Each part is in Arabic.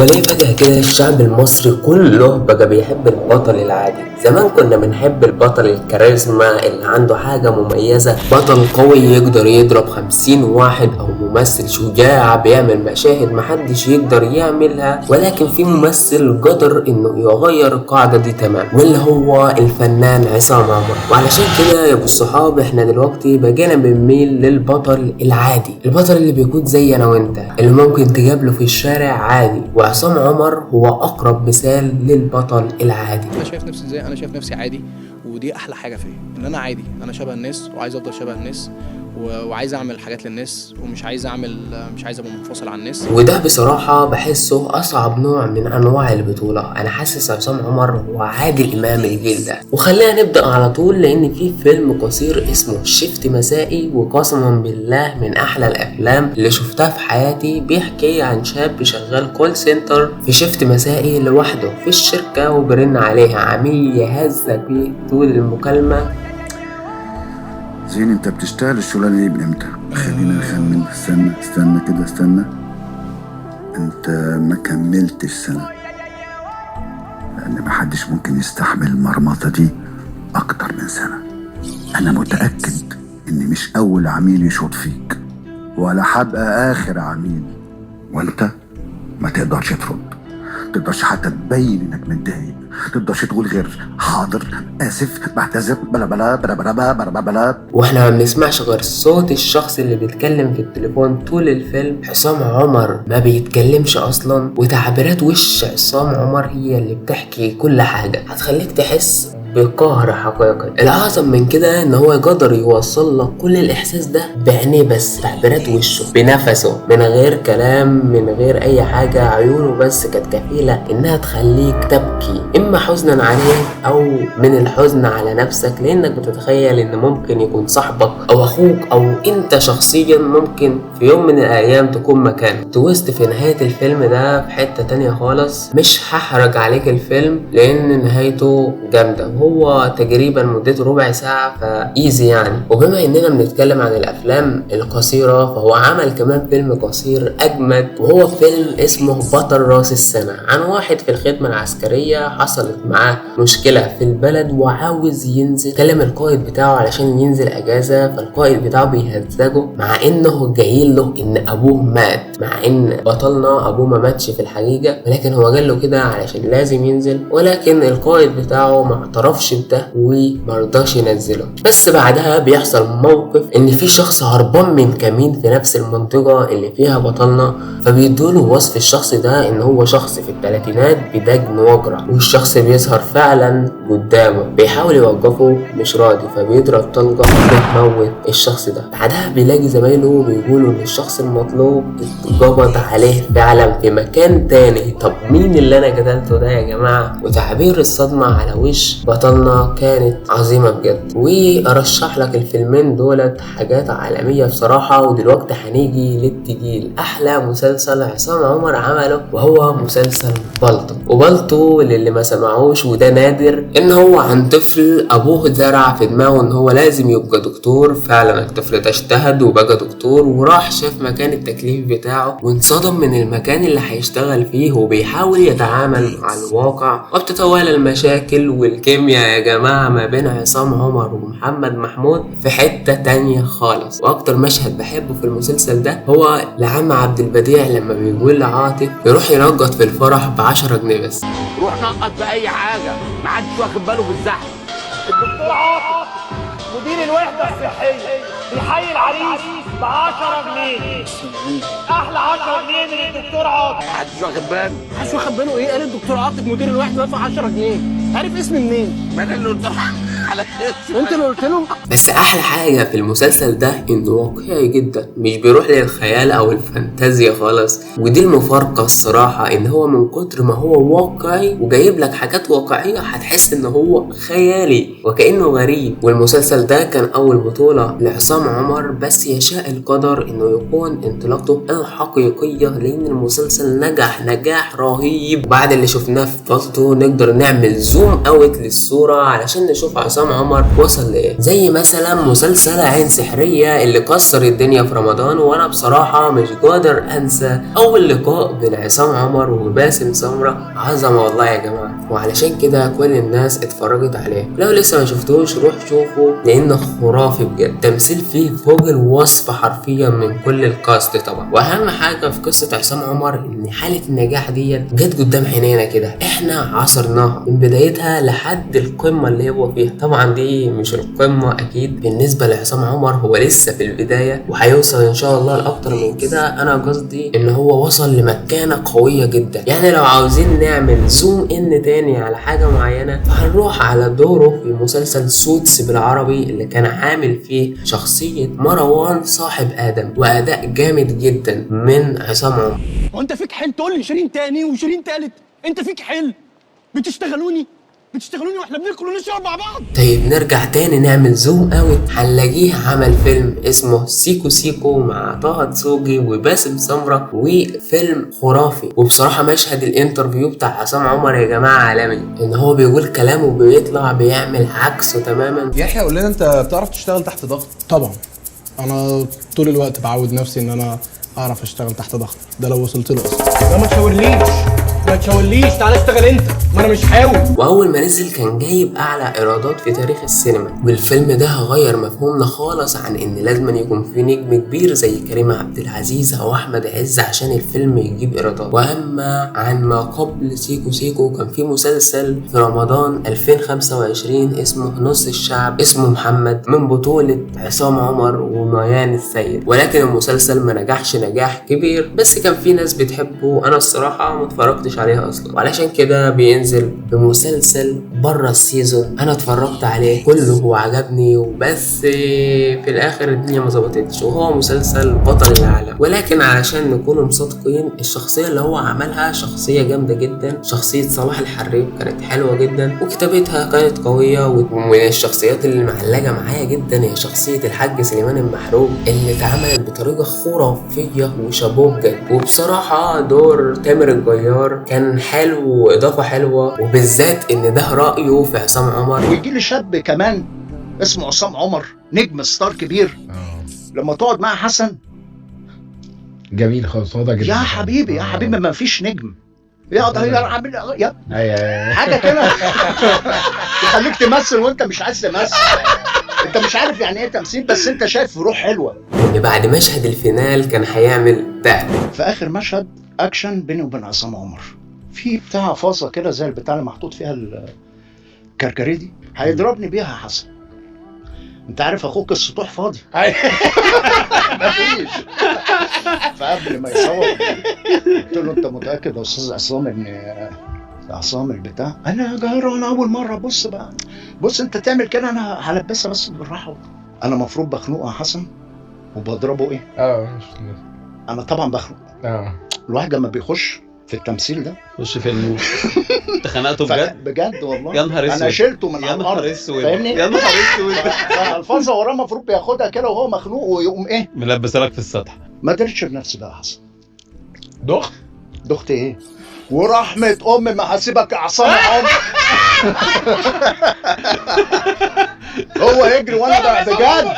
هو ليه فجأة كده الشعب المصري كله بقى بيحب البطل العادي؟ زمان كنا بنحب البطل الكاريزما اللي عنده حاجة مميزة، بطل قوي يقدر يضرب 50 واحد، أو ممثل شجاع بيعمل مشاهد محدش يقدر يعملها. ولكن في ممثل قدر إنه يغير القاعدة دي تمام، واللي هو الفنان عصام عمر. وعلشان كده يا أبو الصحاب احنا دلوقتي بقينا بنميل للبطل العادي، البطل اللي بيكون زي أنا وأنت، اللي ممكن تقابله في الشارع عادي. وعصام عمر هو أقرب مثال للبطل العادي. انا شايف نفسي عادي، ودي احلى حاجه فيا، ان انا عادي، انا شبه الناس وعايز افضل شبه الناس وعايز اعمل حاجات للناس، مش عايز ابقى منفصل عن الناس. وده بصراحة بحسه أصعب نوع من أنواع البطولة. أنا حاسس عصام عمر هو عادل إمام الجيل ده. وخلينا نبدأ على طول، لأن في فيلم قصير اسمه شيفت مسائي، وقسما بالله من أحلى الأفلام اللي شفتها في حياتي. بيحكي عن شاب شغال كول سنتر في شيفت مسائي لوحده في الشركة، وبرن عليها عميل يهزك بيه طول المكالمة. زين، انت بتشتغل الشغلانه دي من امتى؟ خلينا نخمن. استنى. انت ما كملتش سنه، لان محدش ممكن يستحمل المرمطه دي اكتر من سنه. انا متاكد اني مش اول عميل يشوط فيك، ولا هبقى اخر عميل. وانت ما تقدرش ترد، تقدرش حتى تبين انك متضايق، تقدرش تقول غير حاضر، اسف، بعتذر، بلا بلا بلا بلا بلا بلا بلا. واحنا ما بنسمعش غير صوت الشخص اللي بيتكلم في التليفون طول الفيلم. عصام عمر ما بيتكلمش اصلا، وتعبيرات وش عصام عمر هي اللي بتحكي كل حاجة، هتخليك تحس بقهر حقيقي. الأعظم من كده إن هو يقدر يوصل لك كل الإحساس ده بعينيه بس، تعبيرات وشه، بنفسه، من غير كلام، من غير أي حاجة. عيونه بس كانت كفيلة إنها تخليك تبكي، إما حزنا عليه أو من الحزن على نفسك، لأنك بتتخيل إن ممكن يكون صاحبك أو أخوك أو أنت شخصيا ممكن في يوم من الأيام تكون مكانه. تويست في نهاية الفيلم ده في حتة تانية خالص. مش هحرج عليك الفيلم لأن نهايته جامدة، هو تقريبا مدته ربع ساعة فايزي يعني. وبما اننا بنتكلم عن الافلام القصيرة، فهو عمل كمان فيلم قصير اجمد، وهو فيلم اسمه بطل راس السنة، عن واحد في الخدمة العسكرية حصلت معاه مشكلة في البلد وعاوز ينزل. كلم القائد بتاعه علشان ينزل اجازة، فالقائد بتاعه بيهزجه مع انه جاي له ان ابوه مات، مع ان بطلنا ابوه ما ماتش في الحقيقة، ولكن هو قال له كده علشان لازم ينزل. ولكن القائد بتاعه ما اعترفش بده ومرضاش ينزله. بس بعدها بيحصل موقف ان في شخص هربان من كمين في نفس المنطقة اللي فيها بطلنا، فبيدوله وصف الشخص ده ان هو شخص في الثلاثينات بدجن وجرة، والشخص بيظهر فعلا قدامه. بيحاول يوقفه مش راضي، فبيضرب طلقة بتموت الشخص ده. بعدها بيلاقي زمايله بيقولوا ان الشخص المطلوب اتقبض عليه فعلا في مكان تاني. طب مين اللي انا قتلته ده يا جماعة؟ وتعبير الصدمة على وش بطلنا كانت عظيمة بجد. وارشح لك الفيلمين دولت حاجات عالمية بصراحة. ودلوقتي هنيجي للتقيل، احلى مسلسل عصام عمر عمله، وهو مسلسل بالطو. وبالطو للي ما سمعوش وده نادر، ان هو عن طفل ابوه زرع في دماغه ان هو لازم يبقى دكتور. فعلا الطفل ده اجتهد وبقى دكتور، وراح شاف مكان التكليف بتاعه وانصدم من المكان اللي هيشتغل فيه، وبيحاول يتعامل مع الواقع. وبتتوالى المشاكل والكيمياء يا جماعة ما بين عصام عمر ومحمد محمود في حتة تانية خالص. واكتر مشهد بحبه في المسلسل ده هو لعم عبد البديع لما بيقول لعاطف يروح ينقط في الفرح ب10 جنيه بس. روح نقط بأي حاجة، محدش واخد باله بالزحمة. الدكتور عاطف مدير الوحدة الصحية بيحيي العريس ب10 جنيه، أحلى 10 جنيه من الدكتور عاطف. محدش واخد باله. محدش واخد باله إيه؟ قال الدكتور عاطف مدير الوحدة دفع 10 جنيه، عارف اسمي منين؟ ما أنا اللي قلت على أنت اللي قلت له؟ بس احلى حاجة في المسلسل ده انه واقعي جدا، مش بيروح للخيال او الفانتازيا خالص. ودي المفارقة الصراحة، ان هو من كتر ما هو واقعي وجايب لك حاجات واقعية هتحس ان هو خيالي وكأنه غريب. والمسلسل ده كان اول بطولة لعصام عمر، بس يشاء القدر انه يكون انطلاقته الحقيقية، لان المسلسل نجاح رهيب. بعد اللي شفناه في بالطو نقدر نعمل زوم اوت للصورة علشان نشوف عصام عصام عمر وصل لايه، زي مثلا مسلسل عين سحرية اللي كسر الدنيا في رمضان. وانا بصراحة مش قادر انسى اول لقاء بين عصام عمر وباسم سمرة، عظمة والله يا جماعة، وعلشان كده كل الناس اتفرجت عليه. لو لسه ما شفتوش روح شوفه لانه خرافي بجد، تمثيل فيه فوق الوصف حرفيا من كل الكاست طبعا. واهم حاجة في قصة عصام عمر ان حالة النجاح ديت جت قدام عينينا كده، احنا عصرناها من بدايتها لحد القمة اللي هو فيها. طبعا دي مش القمة اكيد بالنسبة لعصام عمر، هو لسه في البداية وهيوصل ان شاء الله لاكتر من كده. انا قصدي ان هو وصل لمكانة قوية جدا. يعني لو عاوزين نعمل زوم ان تاني على حاجة معينة فهنروح على دوره في مسلسل سوتس بالعربي اللي كان عامل فيه شخصية مروان صاحب ادم، واداء جامد جدا من عصام عمر. هو انت فيك حل تقول لي شيرين تاني وشيرين تالت؟ انت فيك حل؟ بتشتغلوني واحنا بناكل ونشرب مع بعض. طيب نرجع تاني نعمل زوم اوت، هنلاقيه عمل فيلم اسمه سيكو سيكو مع طه دسوقي وباسم سمرة، وفيلم خرافي. وبصراحة مشهد الانترفيو بتاع عصام عمر يا جماعة عالمي، ان هو بيقول كلامه وبيطلع بيعمل عكسه تماما. يحيى قول لنا، انت بتعرف تشتغل تحت ضغط؟ طبعا انا طول الوقت بعود نفسي ان انا اعرف اشتغل تحت ضغط، ده لو وصلت له اصلا. لا ما تشاورليش تعالى اشتغل انت، ما انا مش حاوي. واول ما نزل كان جايب اعلى ايرادات في تاريخ السينما، والفيلم ده غير مفهومنا خالص عن ان لازم يكون في نجم كبير زي كريم عبد العزيز او احمد عز عشان الفيلم يجيب ايرادات. واما عن ما قبل سيكو سيكو كان في مسلسل في رمضان 2025 اسمه نص الشعب، اسمه محمد، من بطولة عصام عمر وميان السيد، ولكن المسلسل ما نجحش نجاح كبير، بس كان في ناس بتحبه. انا الصراحة ما اتفرجتش عليها اصلا، وعلشان كده بينزل بمسلسل بره السيزون انا اتفرجت عليه كله وعجبني، وبس في الاخر الدنيا ما ظبطتش، وهو مسلسل بطل العالم. ولكن علشان نكون مصدقين الشخصيه اللي هو عملها شخصيه جامده جدا، شخصيه صلاح الحريق كانت حلوه جدا وكتابتها كانت قويه. ومن الشخصيات اللي معلقه معايا جدا هي شخصيه الحاج سليمان المحروق اللي اتعملت بطريقه خرافيه وشابوه بجد. وبصراحه دور تامر الجيار كان حلو واضافه حلوه، وبالذات ان ده رايه في عصام عمر. ويجي لي شاب كمان اسمه عصام عمر، نجم ستار كبير، لما تقعد مع حسن جميل خالص، هو ده جدا يا حبيبي يا حبيبي ما فيش نجم يقعد يعمل حاجه كده يخليك تمثل وانت مش عايز تمثل، انت مش عارف يعني ايه تمثيل، بس انت شايف روح حلوه. بعد مشهد الفينال كان هيعمل ده في اخر مشهد اكشن بيني وبين عصام عمر، في بتاع فاصه كده زي البتاع اللي محطوط فيها الكركريه دي، هيضربني بيها يا حسن. انت عارف اخوك السطوح فاضي مفيش. فقبل ما يصور قلت له انت متاكد يا استاذ عصام ان عصام البتاع؟ انا جاهر انا اول مره. بص بقى، بص انت تعمل كده انا هلبسها بس بالراحه. انا مفروض بخنقه يا حسن وبضربه ايه؟ انا طبعا بخنق. الواحد لما بيخش في التمثيل ده خش فيلم انت خنقته بجد؟ بجد والله يا نهار اسود، انا شلته من يا نهار اسود، فاهمني؟ يا نهار اسود. الفاظه وراه المفروض بياخدها كده وهو مخنوق ويقوم ايه؟ ملبسها لك في السطح. ما قدرتش بنفسي بقى يا حسن. دخت ايه؟ ورحمه امي ما هسيبك يا عصام عمر. هو يجري وانا بقى بجد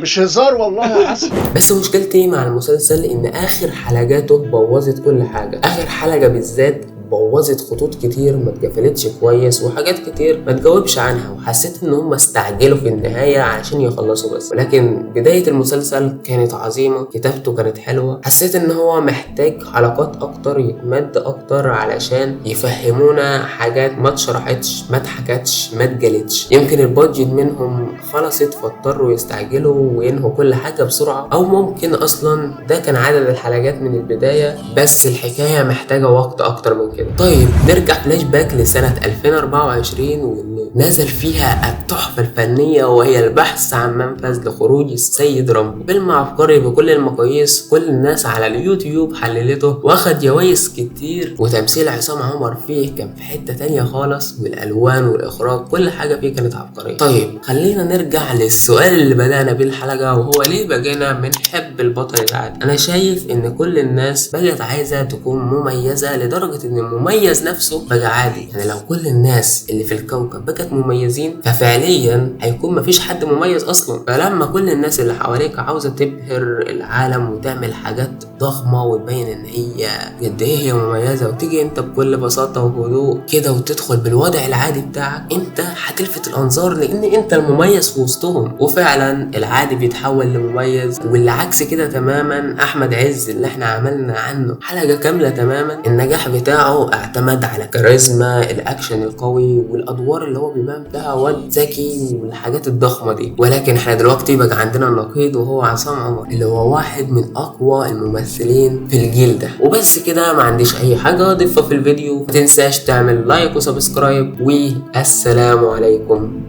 مش هزار والله يا حسن. بس مشكلتي مع المسلسل ان اخر حلقاته بوظت كل حاجه. اخر حلقه بالذات بوظت خطوط كتير ما اتقفلتش كويس، وحاجات كتير ما تجاوبش عنها، وحسيت ان هم استعجلوا في النهايه عشان يخلصوا بس. ولكن بدايه المسلسل كانت عظيمه، كتابته كانت حلوه، حسيت ان هو محتاج حلقات اكتر، يتمد اكتر علشان يفهمونا حاجات ما اتشرحتش، ما اتحكتش، ما اتجلتش. يمكن البادجت منهم خلصت فاضطروا يستعجلوا وينهوا كل حاجه بسرعه، او ممكن اصلا ده كان عدد الحلقات من البدايه، بس الحكايه محتاجه وقت اكتر من كده. طيب نرجع فلاش باك لسنة 2024 واللي نزل فيها التحفة الفنية وهي البحث عن منفذ لخروج السيد رامبو. فيلم عبقري بكل المقاييس، كل الناس على اليوتيوب حللته واخد جوايز كتير، وتمثيل عصام عمر فيه كان في حتة تانية خالص، والالوان والاخراج كل حاجة فيه كانت عبقرية. طيب خلينا نرجع للسؤال اللي بدأنا بيه الحلقة، وهو ليه بقينا بنحب البطل العادي؟ انا شايف ان كل الناس بقت عايزة تكون مميزة لدرجة ان المميز نفسه بقى عادي. يعني لو كل الناس اللي في الكوكب بقت حضرتك مميزين، ففعليا هيكون مفيش حد مميز اصلا. فلما كل الناس اللي حواليك عاوزه تبهر العالم وتعمل حاجات ضخمه وتبين ان هي قد ايه هي مميزه، وتيجي انت بكل بساطه وهدوء كده وتدخل بالوضع العادي بتاعك، انت هتلفت الانظار لان انت المميز في وسطهم. وفعلا العادي بيتحول لمميز. واللي عكس كده تماما احمد عز اللي احنا عملنا عنه حلقه كامله تماما. النجاح بتاعه اعتمد على كاريزما، الاكشن القوي، والادوار اللي هو بيبان فيها واد ذكي والحاجات الضخمه دي. ولكن احنا دلوقتي بقى عندنا النقيض وهو عصام عمر اللي هو واحد من اقوى الممثلين في الجيل ده. وبس كده، ما عنديش اي حاجه اضيفها في الفيديو. ما تنساش تعمل لايك وسبسكرايب، والسلام عليكم.